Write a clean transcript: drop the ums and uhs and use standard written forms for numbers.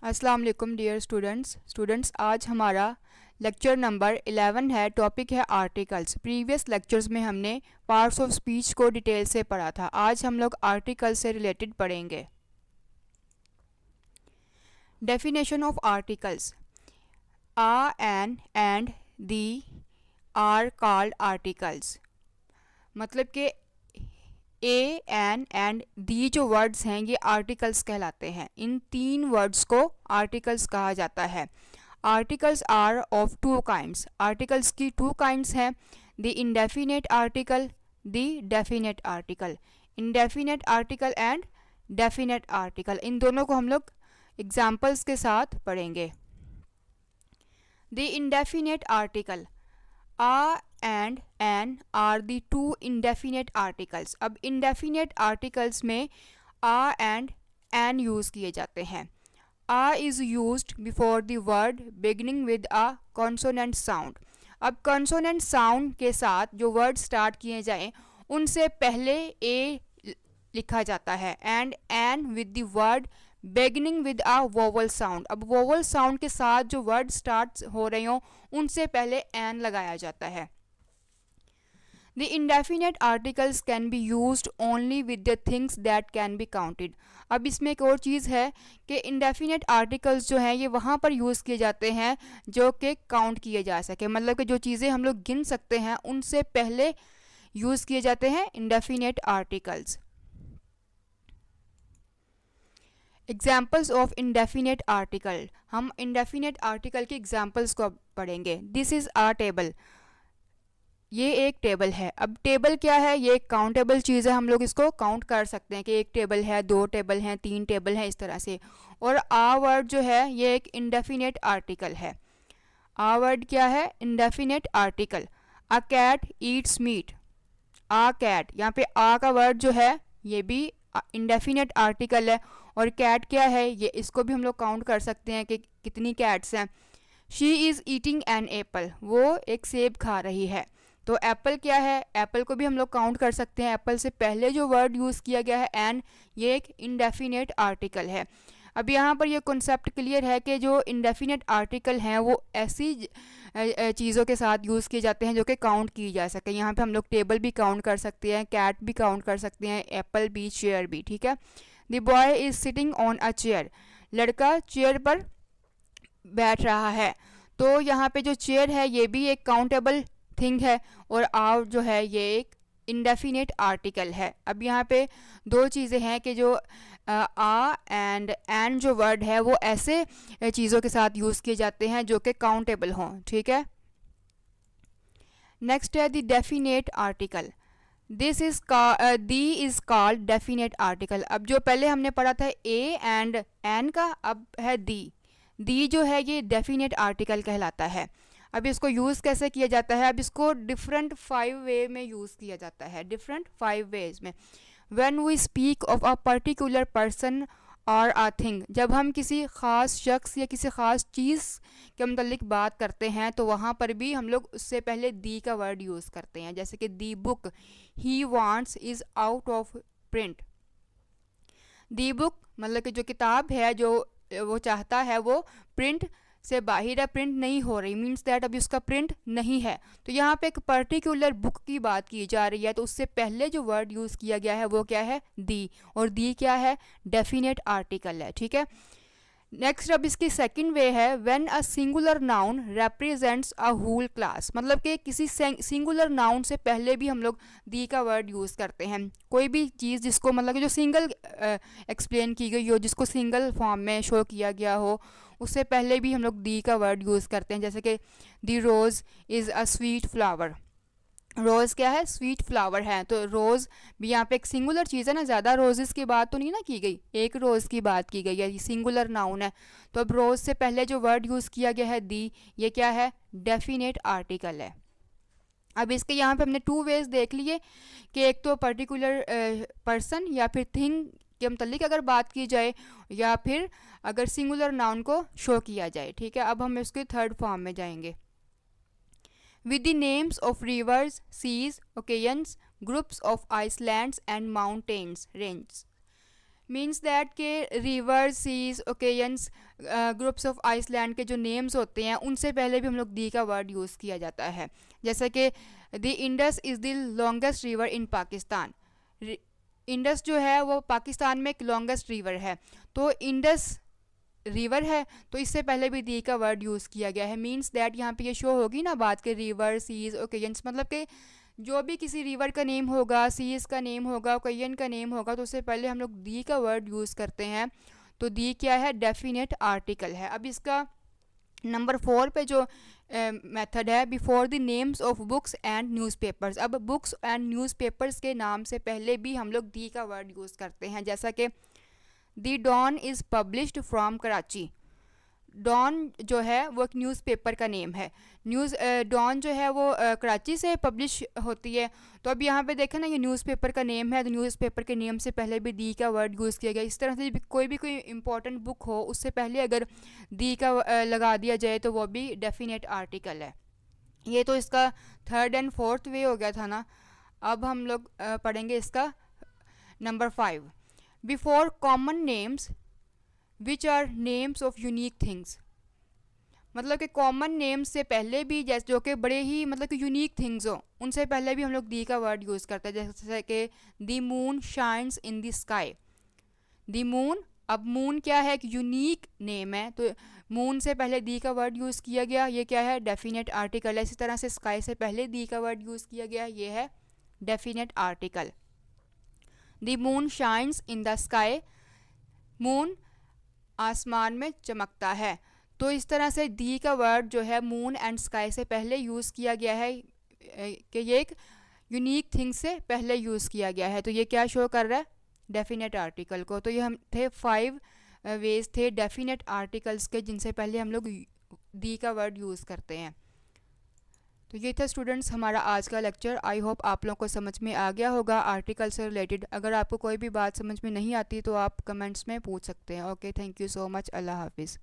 अस्सलाम वालेकुम dear students आज हमारा लेक्चर नंबर 11 है। टॉपिक है आर्टिकल्स। प्रीवियस लेक्चर्स में हमने पार्ट्स ऑफ स्पीच को डिटेल से पढ़ा था। आज हम लोग आर्टिकल से रिलेटेड पढ़ेंगे। Definition of articles. A, an and the are called articles. मतलब कि ए, एन एंड दी जो वर्ड्स हैं ये आर्टिकल्स कहलाते हैं। इन तीन वर्ड्स को आर्टिकल्स कहा जाता है। Articles are of two kinds. Articles की टू काइंड्स हैं, the indefinite article, the definite article. Indefinite article and definite article, इन दोनों को हम लोग एग्जाम्पल्स के साथ पढ़ेंगे। The indefinite article, a and an are the two indefinite articles. अब इंडेफिनेट आर्टिकल्स में आ एंड एन यूज किए जाते हैं। A is used before the word beginning with a consonant sound. अब कॉन्सोनेंट साउंड के साथ जो वर्ड स्टार्ट किए जाएं उनसे पहले ए लिखा जाता है, and an with the word beginning with a vowel sound. अब वोवल साउंड के साथ जो वर्ड स्टार्ट हो रहे हों उनसे पहले एन लगाया जाता है। The indefinite articles can be used only with the things that can be counted. अब इसमें एक और चीज़ है कि indefinite articles जो हैं ये वहाँ पर यूज़ किए जाते हैं जो कि काउंट किए जा सके। मतलब कि जो चीज़ें हम लोग गिन सकते हैं उनसे पहले यूज़ किए जाते हैं indefinite articles. Examples of indefinite article. हम इंडेफिनेट आर्टिकल के एग्जाम्पल्स को पढ़ेंगे। This is a table. ये एक टेबल है। अब टेबल क्या है? ये एक काउंटेबल चीज़ है। हम लोग इसको काउंट कर सकते हैं कि एक टेबल है, दो टेबल हैं, तीन टेबल हैं, इस तरह से। और आ वर्ड जो है ये एक इंडेफिनेट आर्टिकल है। आ वर्ड क्या है? Indefinite article. A cat eats meat. A cat, यहाँ पे आ का वर्ड जो है ये भी इंडेफिनेट आर्टिकल है। और कैट क्या है? ये इसको भी हम लोग काउंट कर सकते हैं कि कितनी कैट्स हैं। She is eating an apple. वो एक सेब खा रही है। तो एप्पल क्या है? एप्पल को भी हम लोग काउंट कर सकते हैं। एप्पल से पहले जो वर्ड यूज़ किया गया है एन, ये एक इंडेफिनेट आर्टिकल है। अब यहाँ पर ये कॉन्सेप्ट क्लियर है कि जो इंडेफिनेट आर्टिकल हैं वो ऐसी चीज़ों के साथ यूज़ किए जाते हैं जो कि काउंट की जा सके। यहाँ पे हम लोग टेबल भी काउंट कर सकते हैं, कैट भी काउंट कर सकते हैं, एप्पल भी, चेयर भी। ठीक है। The boy is sitting on a chair. लड़का चेयर पर बैठ रहा है। तो यहाँ पे जो चेयर है ये भी एक काउंटेबल थिंग है और आर जो है ये एक इंडेफिनेट आर्टिकल है। अब यहाँ पे दो चीज़ें हैं कि जो आ एंड जो वर्ड है वो ऐसे चीज़ों के साथ यूज़ किए जाते हैं जो कि काउंटेबल हों। ठीक है। नेक्स्ट है the definite article. This is the is called definite article. अब जो पहले हमने पढ़ा था ए एंड एन का, अब है दी जो है ये डेफिनेट आर्टिकल कहलाता है। अब इसको यूज़ कैसे किया जाता है? अब इसको डिफरेंट 5 वे में यूज़ किया जाता है, डिफरेंट 5 वेज में। When we speak of a particular person और अ थिंग, जब हम किसी ख़ास शख्स या किसी ख़ास चीज़ के मतलब बात करते हैं तो वहाँ पर भी हम लोग उससे पहले दी का वर्ड यूज़ करते हैं। जैसे कि the book he wants is out of print. The book मतलब कि जो किताब है जो वो चाहता है वो प्रिंट से बाहर है, प्रिंट नहीं हो रही, मीन्स दैट अभी उसका प्रिंट नहीं है। तो यहाँ पे एक पर्टिकुलर बुक की बात की जा रही है तो उससे पहले जो वर्ड यूज़ किया गया है वो क्या है? दी। और दी क्या है? डेफिनेट आर्टिकल है। ठीक है। नेक्स्ट अब इसकी सेकंड वे है when a singular noun represents a whole class. मतलब कि किसी सिंगुलर नाउन से पहले भी हम लोग दी का वर्ड यूज़ करते हैं। कोई भी चीज़ जिसको मतलब कि जो सिंगल एक्सप्लेन की गई हो, जिसको सिंगल फॉर्म में शो किया गया हो, उससे पहले भी हम लोग दी का वर्ड यूज़ करते हैं। जैसे कि दी रोज़ इज़ अ स्वीट फ्लावर। रोज़ क्या है? स्वीट फ्लावर है। तो रोज़ भी यहाँ पे एक सिंगुलर चीज़ है ना, ज़्यादा रोजेस की बात तो नहीं ना की गई, एक रोज़ की बात की गई है, ये सिंगुलर नाउन है। तो अब रोज़ से पहले जो वर्ड यूज़ किया गया है दी, ये क्या है? डेफिनेट आर्टिकल है। अब इसके यहाँ पे हमने 2 वेज देख लिए कि एक तो पर्टिकुलर पर्सन या फिर थिंग के मतलब अगर बात की जाए, या फिर अगर सिंगुलर नाउन को शो किया जाए। ठीक है। अब हम इसके थर्ड फॉर्म में जाएंगे। With the names of rivers, seas, oceans, groups of islands and mountains ranges. Means that के river, seas, oceans, groups of island के जो नेम्स होते हैं उनसे पहले भी हम लोग दी का वर्ड यूज़ किया जाता है। जैसे कि the Indus is the longest river in Pakistan. Indus जो है वो पाकिस्तान में एक लॉन्गेस्ट रिवर है, तो इंडस रिवर है तो इससे पहले भी दी का वर्ड यूज़ किया गया है। मीन्स दैट यहाँ पे ये शो होगी ना बात के रिवर, सीज, ओकेजन्स, मतलब कि जो भी किसी रिवर का नेम होगा, सीज का नेम होगा, ओकेजन का नेम होगा, तो उससे पहले हम लोग दी का वर्ड यूज़ करते हैं। तो दी क्या है? डेफिनेट आर्टिकल है। अब इसका नंबर 4 पे जो मेथड है, before the names of books and newspapers. अब बुक्स एंड न्यूज़पेपर्स के नाम से पहले भी हम लोग दी का वर्ड यूज़ करते हैं। जैसा कि the dawn is published from Karachi. Dawn जो है वो एक न्यूज़पेपर का नेम है। डॉन जो है वो कराची से पब्लिश होती है। तो अब यहाँ पे देखें ना, ये न्यूज़पेपर का नेम है, तो न्यूज़पेपर के नेम से पहले भी दी का वर्ड यूज़ किया गया। इस तरह से कोई इंपॉर्टेंट बुक हो उससे पहले अगर दी का लगा दिया जाए तो वो भी डेफिनेट आर्टिकल है। ये तो इसका 3rd एंड 4th वे हो गया था ना। अब हम लोग पढ़ेंगे इसका number 5, before common names which are names of unique things. मतलब कि कॉमन नेम्स से पहले भी, जैसे जो कि बड़े ही मतलब कि यूनिक थिंग्स हो, उनसे पहले भी हम लोग दी का वर्ड यूज़ करते हैं। जैसे कि the moon shines in the sky. The moon, अब मून क्या है? एक यूनिक नेम है, तो मून से पहले दी का वर्ड यूज़ किया गया, ये क्या है? डेफिनेट आर्टिकल है। इसी तरह से स्काई से पहले दी का वर्ड यूज़ किया गया, ये है definite article. The moon shines in the sky, moon आसमान में चमकता है। तो इस तरह से दी का वर्ड जो है मून एंड स्काई से पहले यूज़ किया गया है कि ये एक यूनिक थिंग से पहले यूज़ किया गया है। तो ये क्या शो कर रहा है? डेफिनेट आर्टिकल को। तो ये हम थे 5 वेज थे डेफिनेट आर्टिकल्स के जिनसे पहले हम लोग दी का वर्ड यूज़ करते हैं। तो ये था स्टूडेंट्स हमारा आज का लेक्चर। आई होप आप लोगों को समझ में आ गया होगा आर्टिकल से रिलेटेड। अगर आपको कोई भी बात समझ में नहीं आती तो आप कमेंट्स में पूछ सकते हैं। Okay, thank you so much. अल्लाह हाफिज़।